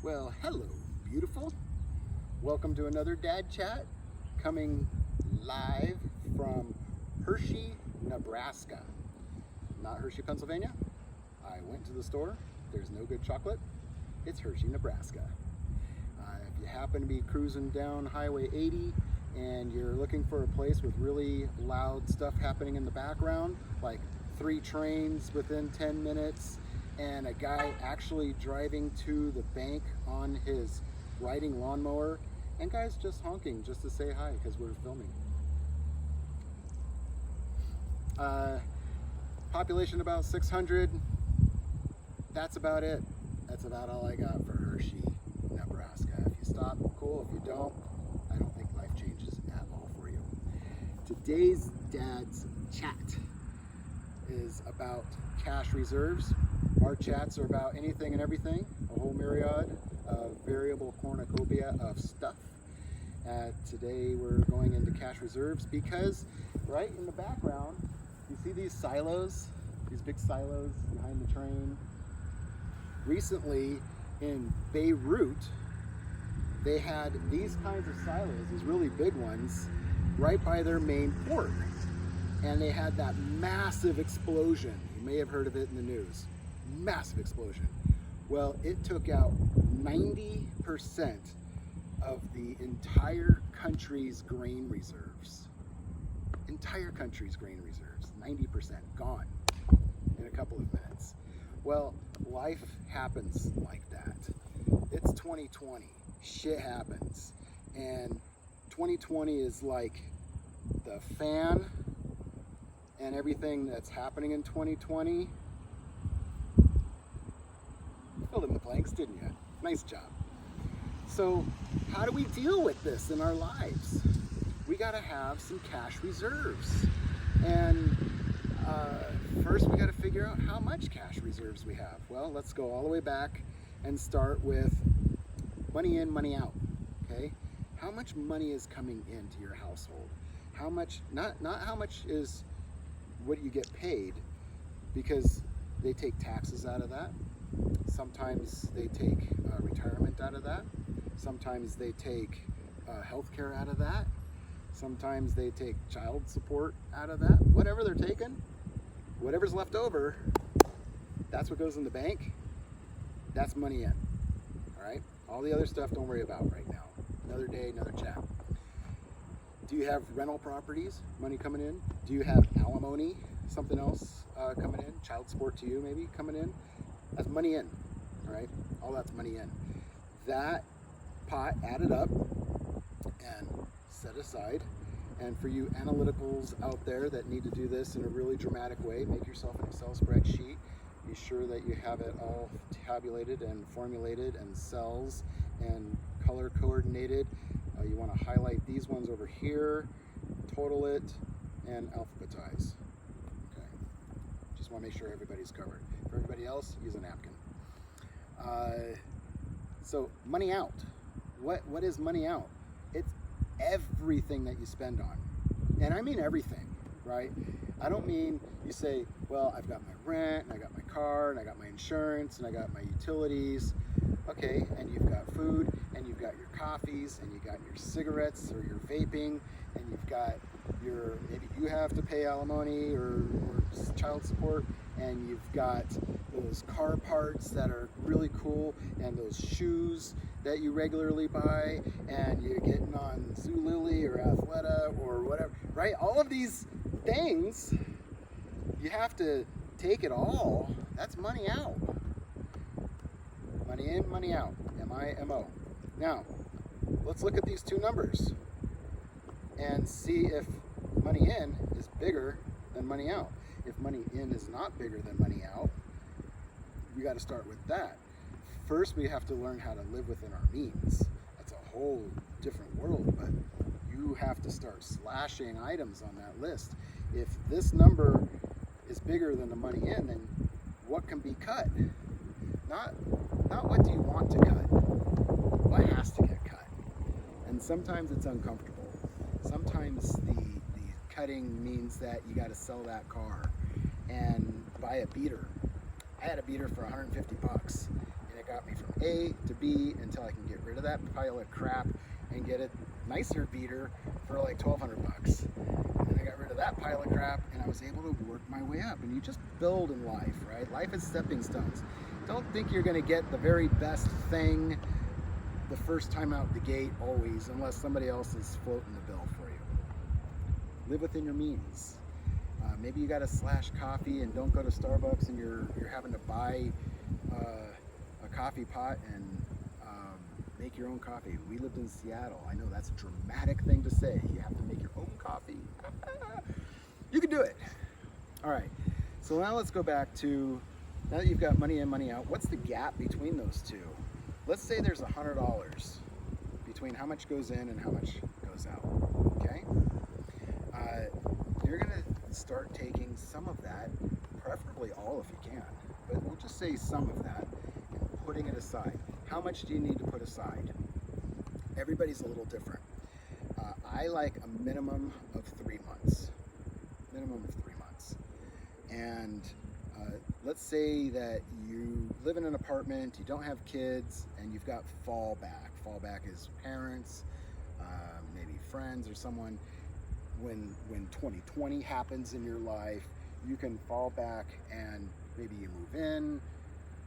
Well, hello, beautiful. Welcome to another Dad Chat, coming live from Hershey, Nebraska. Not Hershey, Pennsylvania. I went to the store. There's no good chocolate. It's Hershey, Nebraska. If you happen to be cruising down Highway 80 and you're looking for a place with really loud stuff happening in the background, like 3 trains within 10 minutes, and a guy actually driving to the bank on his riding lawnmower, and guys just honking just to say hi because we're filming. Population about 600. That's about it. That's about all I got for Hershey, Nebraska. If you stop, cool. If you don't, I don't think life changes at all for you. Today's Dad's Chat is about cash reserves. Our chats are about anything and everything, a whole myriad of variable cornucopia of stuff. Today we're going into cash reserves because right in the background, you see these silos, these big silos behind the train. Recently in Beirut, they had these kinds of silos, these really big ones, right by their main port. And they had that massive explosion. You may have heard of it in the news. Massive explosion. Well, it took out 90% of the entire country's grain reserves. Entire country's grain reserves, 90% gone in a couple of minutes. Well, life happens like that. It's 2020, shit happens. And 2020 is like the fan and everything that's happening in 2020. Filled in the blanks, didn't you? Nice job. So how do we deal with this in our lives? We gotta have some cash reserves. And first we gotta figure out how much cash reserves we have. Well, let's go all the way back and start with money in, money out, okay? How much money is coming into your household? How much, not how much is what you get paid, because they take taxes out of that. Sometimes they take retirement out of that. Sometimes they take health care out of that. Sometimes they take child support out of that. Whatever they're taking, whatever's left over, that's what goes in the bank. That's money in, all right? All the other stuff, don't worry about right now. Another day, another chat. Do you have rental properties, money coming in? Do you have alimony, something else coming in? Child support to you maybe coming in? That's money in, all right? All that's money in. That pot added up and set aside. And for you analyticals out there that need to do this in a really dramatic way, make yourself an Excel spreadsheet. Be sure that you have it all tabulated and formulated and cells and color coordinated. You want to highlight these ones over here, total it, and alphabetize. Okay. Just want to make sure everybody's covered. For everybody else, use a napkin. So money out. What is money out? It's everything that you spend on. And I mean everything, right? I don't mean you say, well, I've got my rent, and I got my car, and I got my insurance, and I got my utilities. Okay, and you've got food, and you've got your coffees, and you got your cigarettes or your vaping, and you've got your, maybe you have to pay alimony or child support, and you've got those car parts that are really cool, and those shoes that you regularly buy, and you're getting on Zulily or Athleta or whatever, right? All of these things, you have to take it all. That's money out. Money in, money out. M-I-M-O. Now, let's look at these two numbers and see if money in is bigger than money out. If money in is not bigger than money out, we got to start with that. First, we have to learn how to live within our means. That's a whole different world, but you have to start slashing items on that list. If this number is bigger than the money in, then what can be cut? Not what do you want to cut, what has to get cut. And sometimes it's uncomfortable. Sometimes the cutting means that you got to sell that car and buy a beater. I had a beater for 150 bucks, and it got me from A to B until I can get rid of that pile of crap and get a nicer beater for like $1,200. And I got rid of that pile of crap and I was able to work my way up. And you just build in life, right? Life is stepping stones. Don't think you're going to get the very best thing the first time out the gate always, unless somebody else is floating the bill for you. Live within your means. Maybe you got to slash coffee and don't go to Starbucks and you're having to buy a coffee pot and make your own coffee. We lived in Seattle. I know that's a dramatic thing to say. You have to make your own coffee. You can do it. All right. So now let's go back to, now that you've got money in, money out, what's the gap between those two? Let's say there's $100 between how much goes in and how much goes out. Okay? You're going to start taking some of that, preferably all if you can, but we'll just say some of that, and putting it aside. How much do you need to put aside? Everybody's a little different. I like a minimum of 3 months. Minimum of 3 months. And let's say that you live in an apartment, you don't have kids, and you've got fallback. Fallback is parents, maybe friends or someone. When 2020 happens in your life, you can fall back and maybe you move in,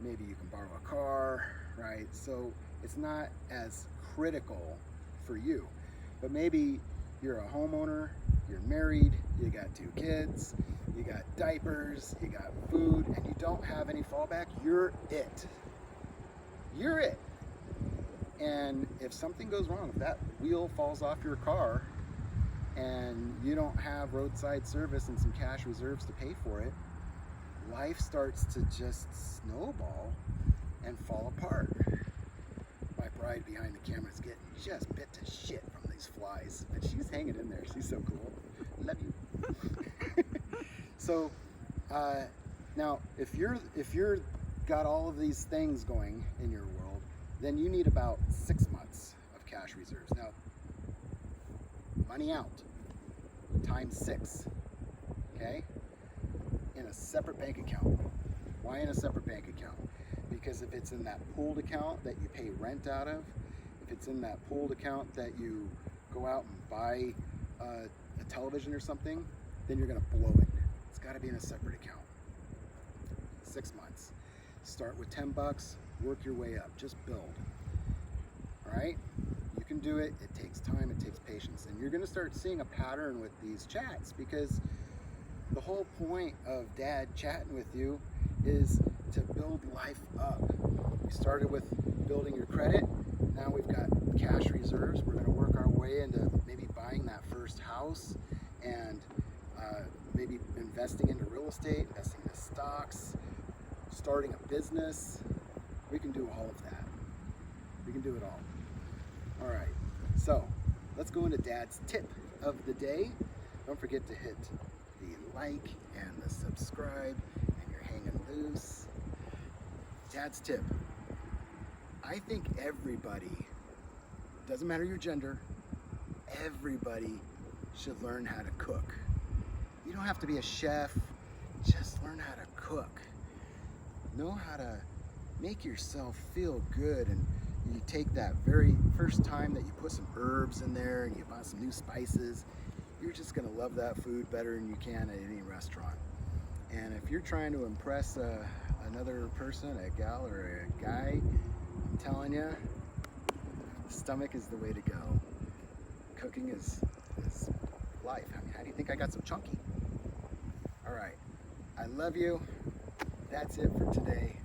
maybe you can borrow a car, right? So it's not as critical for you. But maybe you're a homeowner, you're married, you got 2 kids, you got diapers, you got food, and you don't have any fallback. You're it. You're it. And if something goes wrong, if that wheel falls off your car and you don't have roadside service and some cash reserves to pay for it, life starts to just snowball and fall apart. My bride behind the camera is getting just bit to shit from these flies, but she's hanging in there. She's so cool. Love you. So now if you're got all of these things going in your world, then you need about 6 months of cash reserves. Now, money out times 6, okay, in a separate bank account. Why in a separate bank account? Because if it's in that pooled account that you pay rent out of, if it's in that pooled account that you go out and buy a television or something, then you're going to blow it. It's got to be in a separate account. 6 months. Start with 10 bucks, work your way up, just build. All right? You can do it. It takes time, it takes patience. And you're going to start seeing a pattern with these chats, because the whole point of Dad chatting with you is to build life up. We started with building your credit. Now we've got cash reserves. We're going to work our way into maybe buying that first house and maybe investing into real estate, investing into stocks, starting a business. We can do all of that. We can do it all. All right, so let's go into Dad's tip of the day. Don't forget to hit the like and the subscribe, and you're hanging loose. Dad's tip. I think everybody, doesn't matter your gender, everybody should learn how to cook. You don't have to be a chef, just learn how to cook. Know how to make yourself feel good, and you take that very first time that you put some herbs in there and you buy some new spices, you're just gonna love that food better than you can at any restaurant. And if you're trying to impress another person, a gal or a guy, I'm telling you, stomach is the way to go. Cooking is life. I mean, how do you think I got so chunky? All right, I love you. That's it for today.